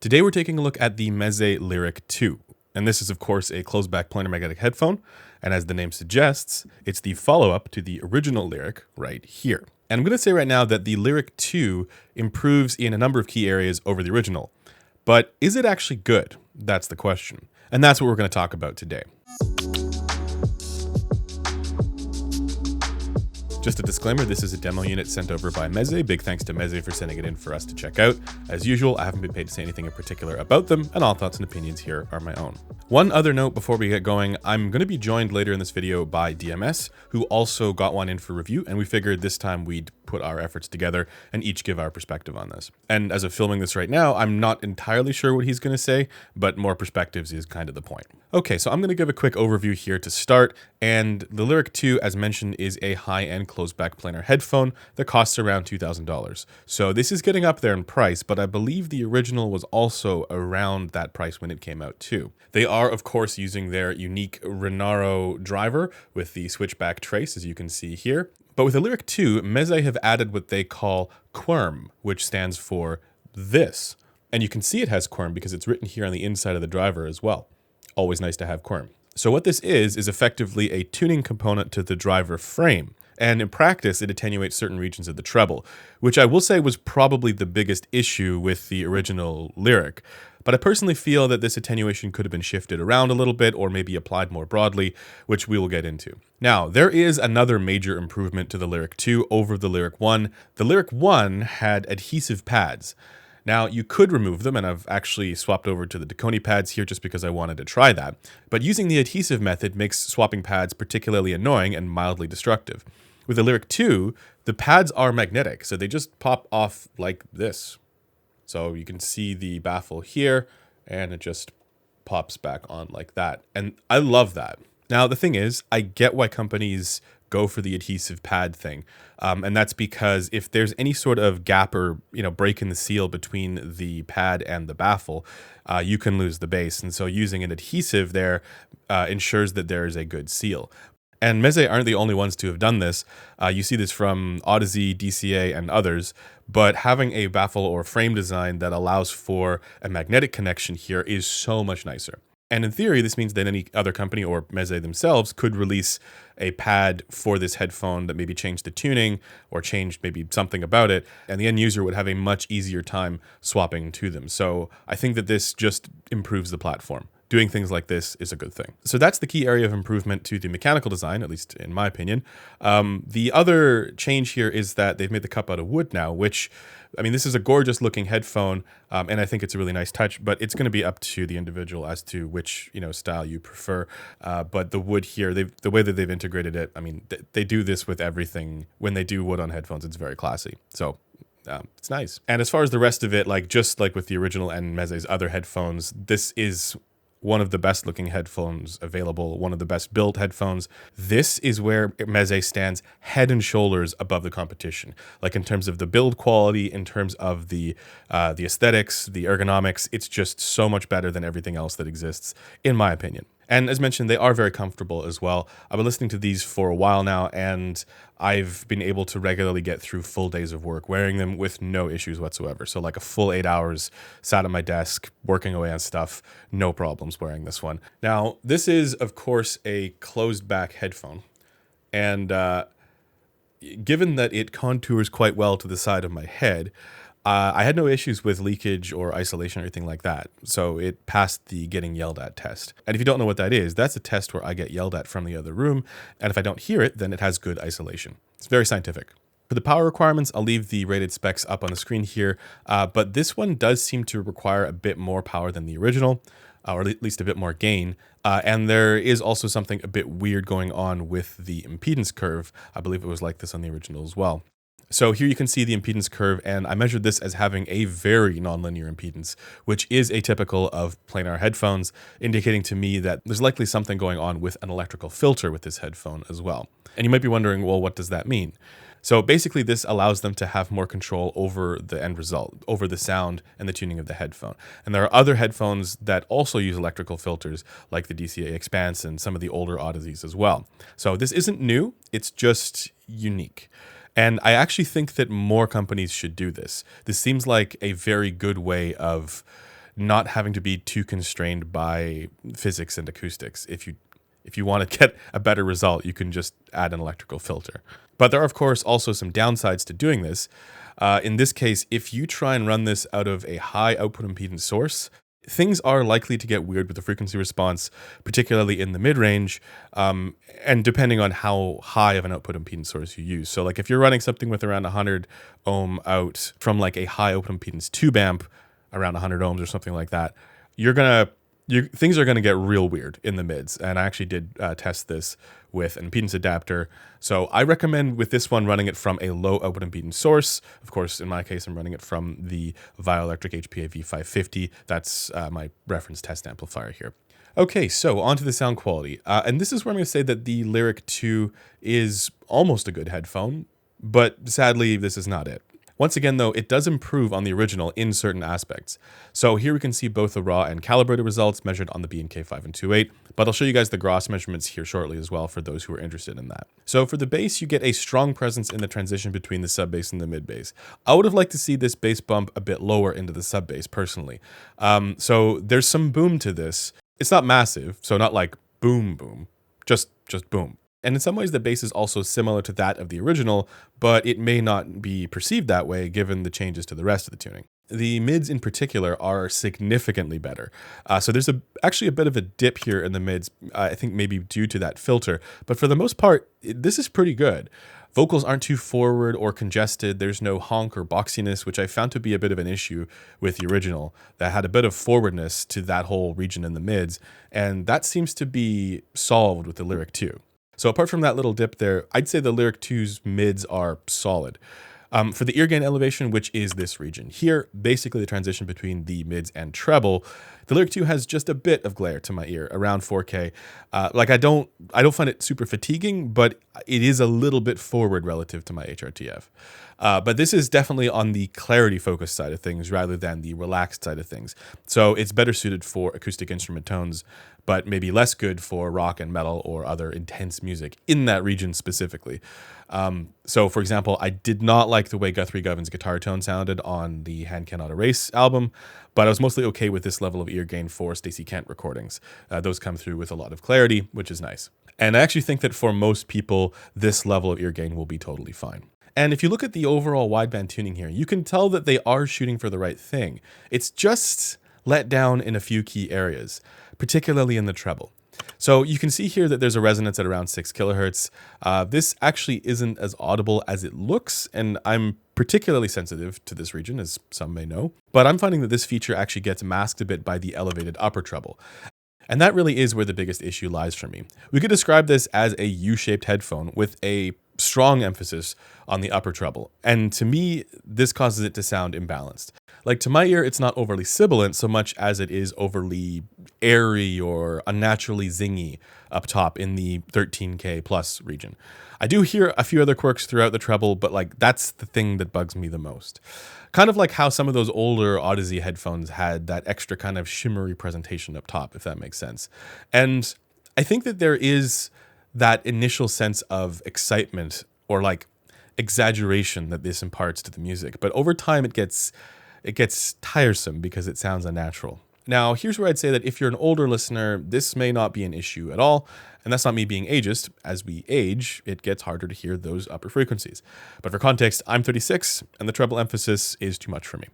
Today we're taking a look at the Meze LIRIC II, and this is of course a closed-back planar magnetic headphone, and as the name suggests, it's the follow-up to the original LIRIC right here. And I'm going to say right now that the LIRIC II improves in a number of key areas over the original, but is it actually good? That's the question, and that's what we're going to talk about today. Just a disclaimer, this is a demo unit sent over by Meze. Big thanks to Meze for sending it in for us to check out. As usual, I haven't been paid to say anything in particular about them, and all thoughts and opinions here are my own. One other note before we get going, I'm going to be joined later in this video by DMS, who also got one in for review, and we figured this time we'd put our efforts together and each give our perspective on this. And as of filming this right now, I'm not entirely sure what he's going to say, but more perspectives is kind of the point. Okay, so I'm going to give a quick overview here to start, and the LIRIC II, as mentioned, is a high-end closed-back planar headphone that costs around $2,000. So this is getting up there in price, but I believe the original was also around that price when it came out too. They are, of course, using their unique Renaro driver with the switchback trace, as you can see here. But with the LIRIC II, Meze have added what they call QWERM, which stands for this. And you can see it has QWERM because it's written here on the inside of the driver as well. Always nice to have QWERM. So what this is effectively a tuning component to the driver frame. And in practice, it attenuates certain regions of the treble, which I will say was probably the biggest issue with the original LIRIC. But I personally feel that this attenuation could have been shifted around a little bit or maybe applied more broadly, which we will get into. Now, there is another major improvement to the LIRIC II over the LIRIC I. The LIRIC I had adhesive pads. Now, you could remove them, and I've actually swapped over to the Dakoni pads here just because I wanted to try that. But using the adhesive method makes swapping pads particularly annoying and mildly destructive. With the LIRIC II, the pads are magnetic, so they just pop off like this. So you can see the baffle here, and it just pops back on like that. And I love that. Now, the thing is, I get why companies go for the adhesive pad thing. And that's because if there's any sort of gap or break in the seal between the pad and the baffle, you can lose the bass. And so using an adhesive there ensures that there is a good seal. And Meze aren't the only ones to have done this. You see this from Odyssey, DCA, and others. But having a baffle or frame design that allows for a magnetic connection here is so much nicer. And in theory, this means that any other company or Meze themselves could release a pad for this headphone that maybe changed the tuning or changed maybe something about it, and the end user would have a much easier time swapping to them. So I think that this just improves the platform. Doing things like this is a good thing. So that's the key area of improvement to the mechanical design, at least in my opinion. The other change here is that they've made the cup out of wood now, which, I mean, this is a gorgeous looking headphone, and I think it's a really nice touch, but it's going to be up to the individual as to which style you prefer. But the wood here, the way that they've integrated it, I mean, they do this with everything. When they do wood on headphones, it's very classy. So it's nice. And as far as the rest of it, just like with the original and Meze's other headphones, this is one of the best looking headphones available, one of the best built headphones. This is where Meze stands head and shoulders above the competition. Like in terms of the build quality, in terms of the aesthetics, the ergonomics, it's just so much better than everything else that exists, in my opinion. And as mentioned, they are very comfortable as well. I've been listening to these for a while now, and I've been able to regularly get through full days of work wearing them with no issues whatsoever. So like a full 8 hours sat at my desk, working away on stuff, no problems wearing this one. Now, this is, of course, a closed back headphone. And given that it contours quite well to the side of my head, I had no issues with leakage or isolation or anything like that. So it passed the getting yelled at test. And if you don't know what that is, that's a test where I get yelled at from the other room. And if I don't hear it, then it has good isolation. It's very scientific. For the power requirements, I'll leave the rated specs up on the screen here. But this one does seem to require a bit more power than the original, or at least a bit more gain. And there is also something a bit weird going on with the impedance curve. I believe it was like this on the original as well. So here you can see the impedance curve, and I measured this as having a very nonlinear impedance, which is atypical of planar headphones, indicating to me that there's likely something going on with an electrical filter with this headphone as well. And you might be wondering, well, what does that mean? So basically this allows them to have more control over the end result, over the sound and the tuning of the headphone. And there are other headphones that also use electrical filters like the DCA Expanse and some of the older Odysseys as well. So this isn't new, it's just unique. And I actually think that more companies should do this. This seems like a very good way of not having to be too constrained by physics and acoustics. If you want to get a better result, you can just add an electrical filter. But there are, of course, also some downsides to doing this. In this case, if you try and run this out of a high output impedance source, things are likely to get weird with the frequency response, particularly in the mid-range, and depending on how high of an output impedance source you use. So like if you're running something with around 100 ohm out from like a high output impedance tube amp, around 100 ohms or something like that, things are going to get real weird in the mids. And I actually did test this with an impedance adapter. So I recommend with this one running it from a low output impedance source. Of course, in my case, I'm running it from the Vioelectric HPA V550. That's my reference test amplifier here. Okay, so on to the sound quality. And this is where I'm going to say that the Lyric II is almost a good headphone, but sadly, this is not it. Once again, though, it does improve on the original in certain aspects. So here we can see both the raw and calibrated results measured on the B&K 5.28, but I'll show you guys the Gross measurements here shortly as well for those who are interested in that. So for the bass, you get a strong presence in the transition between the sub bass and the mid bass. I would have liked to see this bass bump a bit lower into the sub bass personally. So there's some boom to this. It's not massive, so not like boom, boom, just boom. And in some ways, the bass is also similar to that of the original, but it may not be perceived that way given the changes to the rest of the tuning. The mids in particular are significantly better. So there's actually a bit of a dip here in the mids, I think maybe due to that filter. But for the most part, this is pretty good. Vocals aren't too forward or congested. There's no honk or boxiness, which I found to be a bit of an issue with the original that had a bit of forwardness to that whole region in the mids. And that seems to be solved with the Lyric II. So apart from that little dip there, I'd say the Lyric II's mids are solid. For the ear gain elevation, which is this region here, basically the transition between the mids and treble, the Lyric II has just a bit of glare to my ear, around 4K. I don't find it super fatiguing, but it is a little bit forward relative to my HRTF. But this is definitely on the clarity focused side of things rather than the relaxed side of things. So it's better suited for acoustic instrument tones, but maybe less good for rock and metal or other intense music in that region specifically. So for example, I did not like the way Guthrie Govan's guitar tone sounded on the Hand Cannot Erase album, but I was mostly okay with this level of ear gain for Stacey Kent recordings. Those come through with a lot of clarity, which is nice. And I actually think that for most people, this level of ear gain will be totally fine. And if you look at the overall wideband tuning here, you can tell that they are shooting for the right thing. It's just let down in a few key areas, particularly in the treble. So you can see here that there's a resonance at around 6 kilohertz. This actually isn't as audible as it looks, and I'm particularly sensitive to this region, as some may know. But I'm finding that this feature actually gets masked a bit by the elevated upper treble. And that really is where the biggest issue lies for me. We could describe this as a U-shaped headphone with a strong emphasis on the upper treble. And to me, this causes it to sound imbalanced. Like to my ear, it's not overly sibilant so much as it is overly airy or unnaturally zingy up top in the 13K plus region. I do hear a few other quirks throughout the treble, but like that's the thing that bugs me the most. Kind of like how some of those older Odyssey headphones had that extra kind of shimmery presentation up top, if that makes sense. And I think that there is that initial sense of excitement or like exaggeration that this imparts to the music, but over time it gets tiresome because it sounds unnatural. Now, here's where I'd say that if you're an older listener, this may not be an issue at all, and that's not me being ageist. As we age, it gets harder to hear those upper frequencies. But for context, I'm 36, and the treble emphasis is too much for me.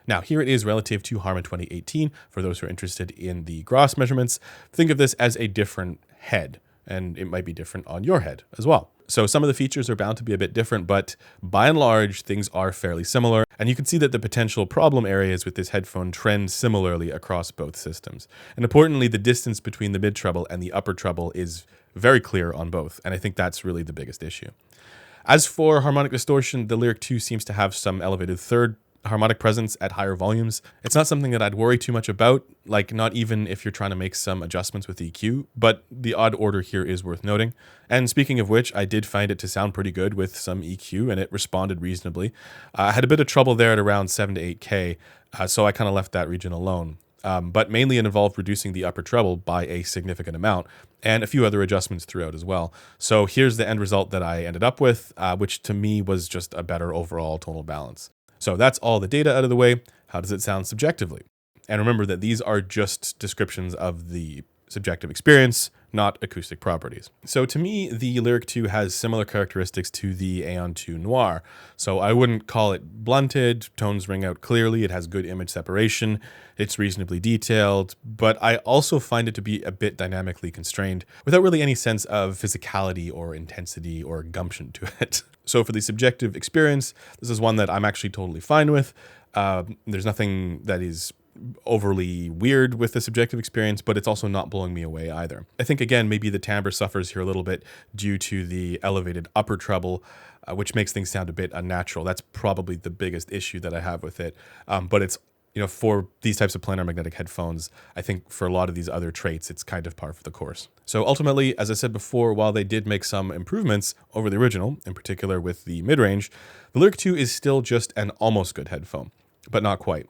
Now, here it is relative to Harman 2018. For those who are interested in the Gross measurements, think of this as a different head, and it might be different on your head as well. So some of the features are bound to be a bit different, but by and large, things are fairly similar. And you can see that the potential problem areas with this headphone trend similarly across both systems. And importantly, the distance between the mid treble and the upper treble is very clear on both. And I think that's really the biggest issue. As for harmonic distortion, the Lyric II seems to have some elevated third harmonic presence at higher volumes. It's not something that I'd worry too much about, like not even if you're trying to make some adjustments with EQ, but the odd order here is worth noting. And speaking of which, I did find it to sound pretty good with some EQ and it responded reasonably. I had a bit of trouble there at around 7 to 8K, so I kind of left that region alone. But mainly it involved reducing the upper treble by a significant amount and a few other adjustments throughout as well. So here's the end result that I ended up with, which to me was just a better overall tonal balance. So that's all the data out of the way. How does it sound subjectively? And remember that these are just descriptions of the subjective experience, not acoustic properties. So to me, the Lyric 2 has similar characteristics to the Aeon 2 Noir. So I wouldn't call it blunted, tones ring out clearly, it has good image separation, it's reasonably detailed, but I also find it to be a bit dynamically constrained without really any sense of physicality or intensity or gumption to it. So for the subjective experience, this is one that I'm actually totally fine with. There's nothing that is overly weird with the subjective experience, but it's also not blowing me away either. I think, again, maybe the timbre suffers here a little bit due to the elevated upper treble, which makes things sound a bit unnatural. That's probably the biggest issue that I have with it. But it's, for these types of planar magnetic headphones, I think for a lot of these other traits, it's kind of par for the course. So ultimately, as I said before, while they did make some improvements over the original, in particular with the mid-range, the Lyric 2 is still just an almost good headphone, but not quite,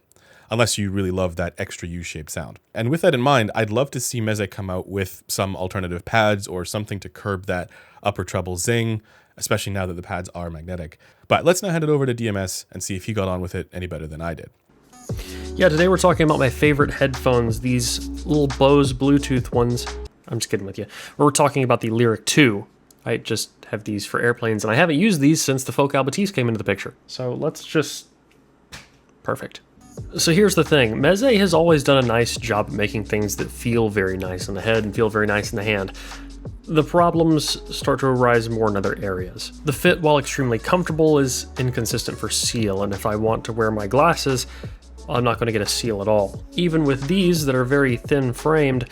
unless you really love that extra U-shaped sound. And with that in mind, I'd love to see Meze come out with some alternative pads or something to curb that upper treble zing, especially now that the pads are magnetic. But let's now hand it over to DMS and see if he got on with it any better than I did. Yeah, today we're talking about my favorite headphones, these little Bose Bluetooth ones. I'm just kidding with you. We're talking about the Lyric 2. I just have these for airplanes, and I haven't used these since the Focal Batiste came into the picture. So let's just... Perfect. So here's the thing, Meze has always done a nice job of making things that feel very nice in the head and feel very nice in the hand. The problems start to arise more in other areas. The fit, while extremely comfortable, is inconsistent for seal, and if I want to wear my glasses, I'm not going to get a seal at all. Even with these that are very thin framed,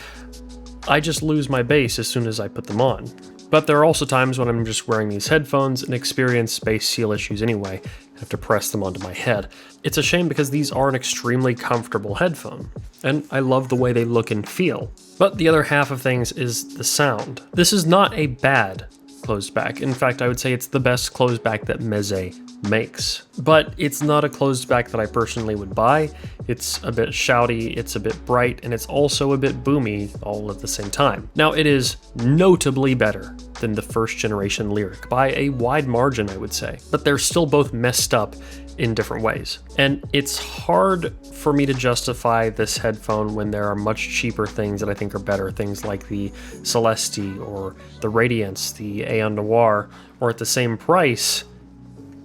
I just lose my bass as soon as I put them on. But there are also times when I'm just wearing these headphones and experience bass seal issues anyway. I have to press them onto my head. It's a shame because these are an extremely comfortable headphone, and I love the way they look and feel. But the other half of things is the sound. This is not a bad closed back. In fact, I would say it's the best closed back that Meze makes. But it's not a closed back that I personally would buy. It's a bit shouty, it's a bit bright, and it's also a bit boomy all at the same time. Now, it is notably better than the first generation Lyric by a wide margin, I would say. But they're still both messed up in different ways. And it's hard for me to justify this headphone when there are much cheaper things that I think are better, things like the Celeste or the Radiance, the Aeon Noir, or at the same price,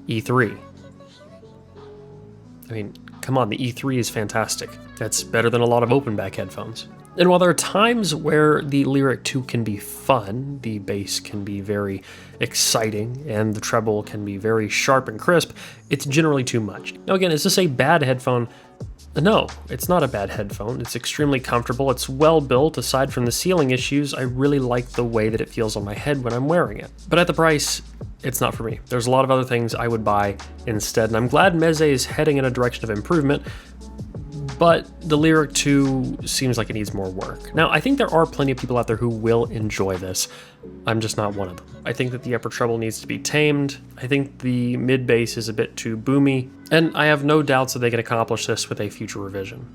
E3. I mean, come on, the E3 is fantastic. That's better than a lot of open back headphones. And while there are times where the Lyric 2 can be fun, the bass can be very exciting, and the treble can be very sharp and crisp, it's generally too much. Now again, is this a bad headphone? No, it's not a bad headphone. It's extremely comfortable, it's well built. Aside from the sealing issues, I really like the way that it feels on my head when I'm wearing it. But at the price, it's not for me. There's a lot of other things I would buy instead, and I'm glad Meze is heading in a direction of improvement, but the Lyric 2 seems like it needs more work. Now, I think there are plenty of people out there who will enjoy this. I'm just not one of them. I think that the upper treble needs to be tamed. I think the mid bass is a bit too boomy, and I have no doubts that they can accomplish this with a future revision.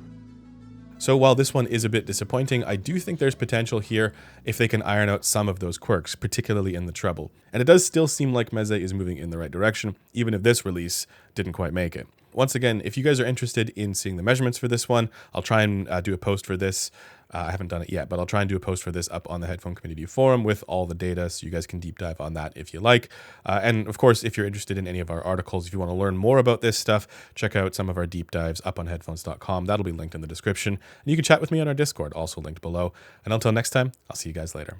So while this one is a bit disappointing, I do think there's potential here if they can iron out some of those quirks, particularly in the treble. And it does still seem like Meze is moving in the right direction, even if this release didn't quite make it. Once again, if you guys are interested in seeing the measurements for this one, I'll try and do a post for this. I haven't done it yet, but I'll try and do a post for this up on the Headphone Community Forum with all the data, so you guys can deep dive on that if you like. And of course, if you're interested in any of our articles, if you want to learn more about this stuff, check out some of our deep dives up on headphones.com. That'll be linked in the description. And you can chat with me on our Discord, also linked below. And until next time, I'll see you guys later.